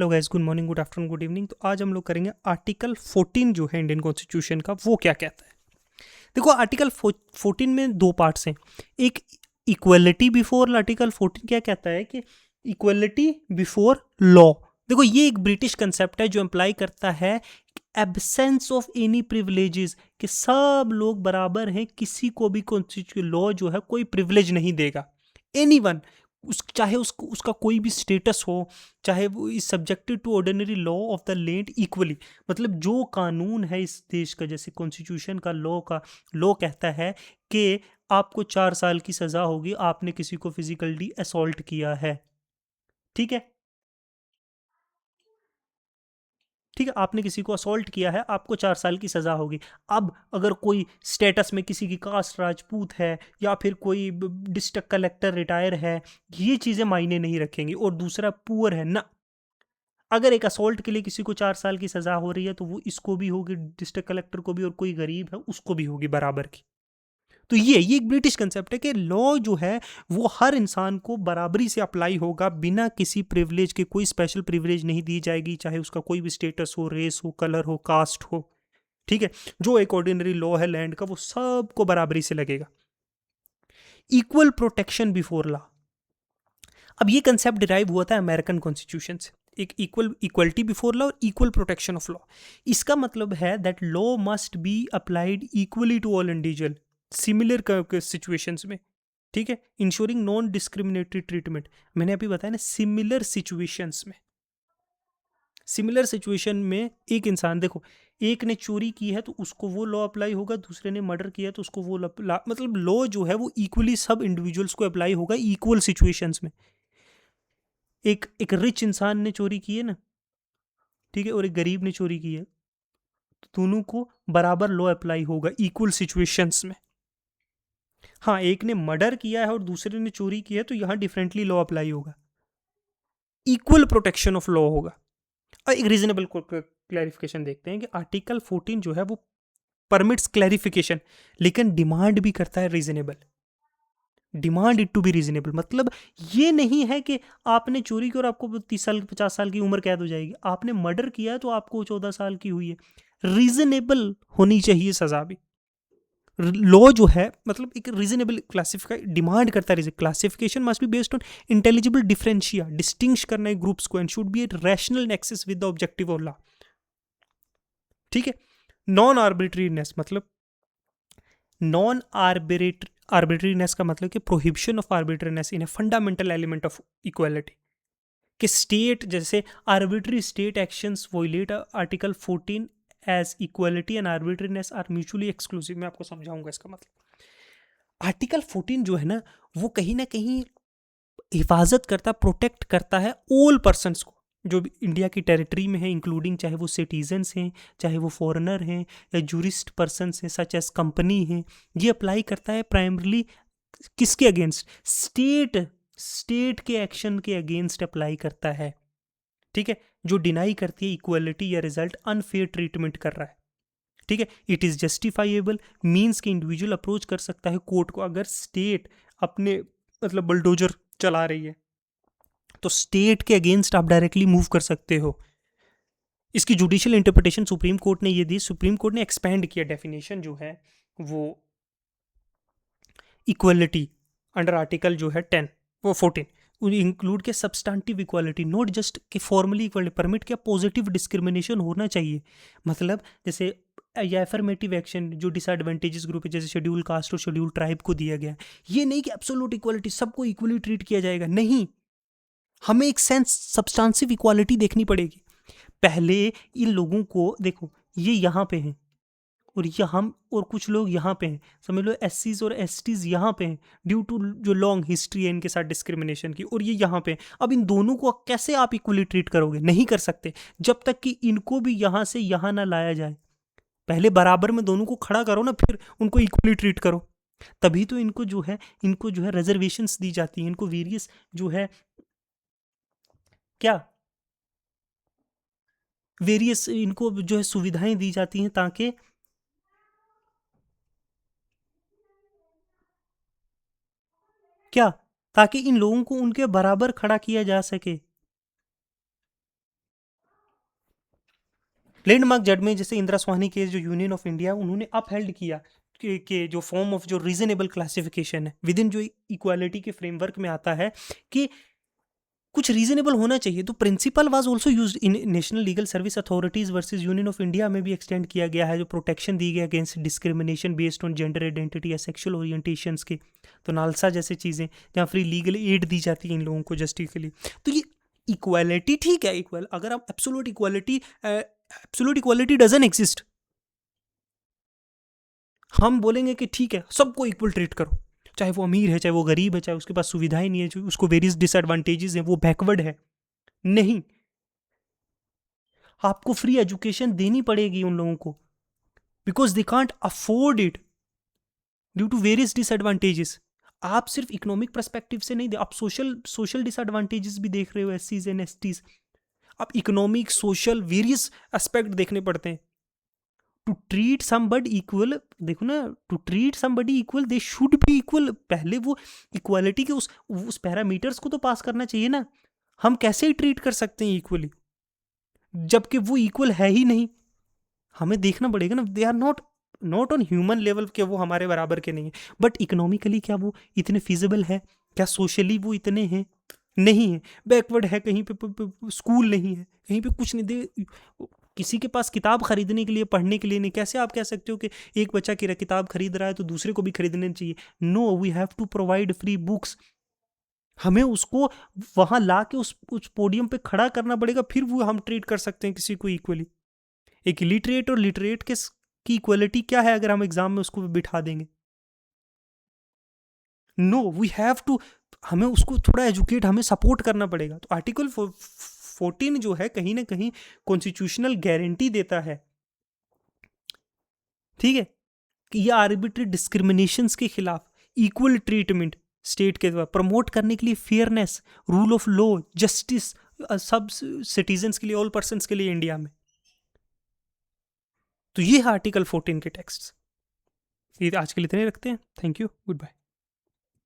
Hello guys, good morning, good afternoon, good evening. तो आज हम लोग करेंगे आर्टिकल 14 जो है इंडियन कॉन्स्टिट्यूशन का, वो क्या कहता है। देखो, आर्टिकल 14 में दो पार्ट्स हैं। एक इक्वलिटी बिफोर, आर्टिकल 14 क्या कहता है कि इक्वलिटी बिफोर लॉ। देखो, ये एक ब्रिटिश कंसेप्ट है जो अप्लाई करता है एब्सेंस ऑफ एनी प्रिविलेजेस, कि सब लोग बराबर हैं, किसी को भी कॉन्स्टिट्यूशन लॉ जो है कोई प्रिविलेज नहीं देगा। एनीवन, चाहे उसका कोई भी स्टेटस हो, चाहे वो is subjected to ordinary law of the land equally. मतलब जो कानून है इस देश का, जैसे कॉन्स्टिट्यूशन का लॉ कहता है कि आपको 4 साल की सजा होगी, आपने किसी को फिजिकली असॉल्ट किया है। ठीक है, ठीक है, आपने किसी को असॉल्ट किया है, आपको 4 साल की सजा होगी। अब अगर कोई स्टेटस में किसी की कास्ट राजपूत है, या फिर कोई डिस्ट्रिक्ट कलेक्टर रिटायर है, ये चीजें मायने नहीं रखेंगी। और दूसरा पुअर है ना, अगर एक असॉल्ट के लिए किसी को 4 साल की सजा हो रही है तो वो इसको भी होगी, डिस्ट्रिक्ट कलेक्टर को भी, और कोई गरीब है उसको भी होगी बराबर की। तो ये एक ब्रिटिश कंसेप्ट है कि लॉ जो है वो हर इंसान को बराबरी से अप्लाई होगा, बिना किसी प्रिविलेज के। कोई स्पेशल प्रिविलेज नहीं दी जाएगी, चाहे उसका कोई भी स्टेटस हो, रेस हो, कलर हो, कास्ट हो। ठीक है, जो एक ऑर्डिनरी लॉ है लैंड का, वो सबको बराबरी से लगेगा। इक्वल प्रोटेक्शन बिफोर लॉ, अब ये कंसेप्ट डिराइव हुआ था अमेरिकन कॉन्स्टिट्यूशन से। एक इक्वलिटी बिफोर लॉ और इक्वल प्रोटेक्शन ऑफ लॉ। इसका मतलब है that law must be applied equally to all individual similar situations में। ठीक है, इंश्योरिंग नॉन डिस्क्रिमिनेटरी ट्रीटमेंट। मैंने अभी बताया ना, सिमिलर सिचुएशंस में। सिमिलर सिचुएशन में एक इंसान, देखो, एक ने चोरी की है तो उसको वो लॉ अप्लाई होगा, दूसरे ने मर्डर किया तो उसको वो मतलब लॉ जो है वो इक्वली सब इंडिविजुअल्स को अप्लाई होगा इक्वल सिचुएशंस में। एक एक रिच इंसान ने चोरी की है ना, ठीक है, और एक गरीब ने चोरी की है, तो दोनों को बराबर लॉ अप्लाई होगा इक्वल सिचुएशंस में। हाँ, एक ने मर्डर किया है और दूसरे ने चोरी की है तो यहाँ डिफरेंटली लॉ अप्लाई होगा, इक्वल प्रोटेक्शन ऑफ लॉ होगा। और एक रीजनेबल क्लैरिफिकेशन देखते हैं कि आर्टिकल 14 जो है वो परमिट्स क्लैरिफिकेशन, लेकिन डिमांड भी करता है reasonable. Demand it to be reasonable, मतलब ये नहीं है कि आपने चोरी की और आपको 30 साल 50 साल की उम्र कैद हो जाएगी, आपने मर्डर किया है तो आपको 14 साल की हुई है। रीजनेबल होनी चाहिए सजा भी। लॉ जो है मतलब एक रीजनेबल क्लासिफाई डिमांड करता है। Classification must be based on intelligible differentia, distinguish करना है ग्रुप्स को, and should be a rational nexus with the objective of law. ठीक है, नॉन आर्बिट्रीनेस, मतलब नॉन आर्बिट्रीनेस का मतलब कि prohibition of arbitrariness in a fundamental element of equality. कि स्टेट, जैसे arbitrary state actions violate article 14 as equality and arbitrariness are mutually exclusive. मैं आपको समझाऊंगा इसका मतलब। आर्टिकल 14 जो है ना, वो कहीं ना कहीं हिफाजत करता, प्रोटेक्ट करता है ऑल पर्सनस को, जो भी इंडिया की टेरिटरी में है, इंक्लूडिंग चाहे वो सिटीजन्स हैं, चाहे वो फॉरेनर हैं, या जूरिस्ट पर्सनस हैं सच एज कंपनी हैं। ये अप्लाई करता है प्राइमरली किसके अगेंस्ट? स्टेट के एक्शन के अगेंस्ट अप्लाई करता है। ठीक है, जो डिनाई करती है इक्वलिटी या रिजल्ट अनफेयर ट्रीटमेंट कर रहा है। ठीक है, इट इज जस्टिफाइएबल मीन्स के इंडिविजुअल अप्रोच कर सकता है कोर्ट को। अगर स्टेट अपने मतलब बुलडोजर चला रही है तो स्टेट के अगेंस्ट आप डायरेक्टली मूव कर सकते हो। इसकी जुडिशियल इंटरप्रिटेशन सुप्रीम कोर्ट ने ये दी। सुप्रीम कोर्ट ने एक्सपैंड किया डेफिनेशन जो है वो इक्वलिटी अंडर आर्टिकल जो है 10, वो 14 इंक्लूड के सब्सटेंटिव इक्वालिटी, नॉट जस्ट कि फॉर्मली इक्वालिटी। परमिट क्या पॉजिटिव डिस्क्रिमिनेशन होना चाहिए, मतलब जैसे या एफर्मेटिव एक्शन जो डिसएडवांटेजेस ग्रुप है, जैसे शेड्यूल कास्ट और शेड्यूल ट्राइब को दिया गया। ये नहीं कि एब्सोल्यूट इक्वालिटी, सबको इक्वली ट्रीट किया जाएगा, नहीं। हमें एक सेंस सब्सटेंसिव इक्वालिटी देखनी पड़ेगी। पहले इन लोगों को देखो, ये यहाँ पे हैं और ये हम और कुछ लोग यहाँ पे हैं, समझ लो एस और एस टीज यहाँ पे हैं, ड्यू टू जो लॉन्ग हिस्ट्री है इनके साथ डिस्क्रिमिनेशन की, और ये यहाँ पे हैं। अब इन दोनों को कैसे आप इक्वली ट्रीट करोगे? नहीं कर सकते जब तक कि इनको भी यहाँ से यहाँ ना लाया जाए। पहले बराबर में दोनों को खड़ा करो ना, फिर उनको इक्वली ट्रीट करो। तभी तो इनको जो है रिजर्वेशंस दी जाती हैं, इनको वेरियस जो है क्या, वेरियस इनको जो है सुविधाएं दी जाती हैं, ताकि क्या, ताकि इन लोगों को उनके बराबर खड़ा किया जा सके। लैंडमार्क जजमेंट जैसे इंदिरा स्वामी के जो यूनियन ऑफ इंडिया, उन्होंने अपहेल्ड किया कि जो फॉर्म ऑफ जो रीजनेबल क्लासिफिकेशन है विद इन जो इक्वालिटी के फ्रेमवर्क में आता है कि कुछ रीजनेबल होना चाहिए, तो principle was also used in national legal service authorities versus union of India में भी एक्सटेंड किया गया है, जो प्रोटेक्शन दी गई against discrimination based on gender identity या सेक्सुअल ओरिएंटेशंस के। तो नालसा जैसे चीज़ें जहाँ फ्री लीगल एड दी जाती है इन लोगों को जस्टिस के लिए। तो ये इक्वालिटी ठीक है, इक्वल, अगर आप एब्सोल्यूट इक्वालिटी डजंट एग्जिस्ट, हम बोलेंगे कि ठीक है सबको इक्वल ट्रीट करो, चाहे वो अमीर है चाहे वो गरीब है, चाहे उसके पास सुविधाएं नहीं है, जो उसको वेरियस डिसएडवांटेजेस हैं, वो बैकवर्ड है, नहीं, आपको फ्री एजुकेशन देनी पड़ेगी उन लोगों को, because they can't afford it due to various disadvantages. आप सिर्फ इकोनॉमिक परस्पेक्टिव से नहीं दे, आप सोशल डिसएडवांटेजेस भी देख रहे हो, एससीज एंड एसटीज, आप इकोनॉमिक सोशल वेरियस एस्पेक्ट देखने पड़ते हैं। टू ट्रीट समबडी इक्वल, देखो ना, to treat somebody equal they should be equal, पहले वो इक्वालिटी के उस पैरामीटर्स को तो पास करना चाहिए ना। हम कैसे ट्रीट कर सकते हैं इक्वली जबकि वो इक्वल है ही नहीं? हमें देखना पड़ेगा ना, they are not on human level के वो हमारे बराबर के नहीं है, बट इकोनॉमिकली क्या वो इतने फिजिबल है? क्या सोशली वो इतने हैं? नहीं है, बैकवर्ड है, कहीं पे स्कूल नहीं है, कहीं पे कुछ नहीं दे, किसी के पास किताब खरीदने के लिए, पढ़ने के लिए नहीं। कैसे आप कह सकते हो कि एक बच्चा की किताब खरीद रहा है तो दूसरे को भी खरीदनी चाहिए? No, we have to provide free books. हमें उसको वहां ला के उस पोडियम पे खड़ा करना पड़ेगा, फिर वो हम ट्रीट कर सकते हैं किसी को इक्वली। एक लिटरेट और लिटरेट के की इक्वलिटी क्या है अगर हम एग्जाम में उसको बिठा देंगे? नो, वी हैव टू, हमें उसको थोड़ा एजुकेट, हमें सपोर्ट करना पड़ेगा। तो आर्टिकल 14 जो है कहीं ना कहीं कॉन्स्टिट्यूशनल गारंटी देता है, ठीक है, कि ये आर्बिट्री डिस्क्रिमिनेशंस के खिलाफ इक्वल ट्रीटमेंट स्टेट के द्वारा प्रमोट करने के लिए, fairness, rule of law, justice सब सिटीजन्स के लिए, ऑल पर्सन्स के लिए इंडिया में। तो ये है आर्टिकल 14 के टेक्स्ट। ये आज के लिए इतने रखते हैं। Thank you, good bye.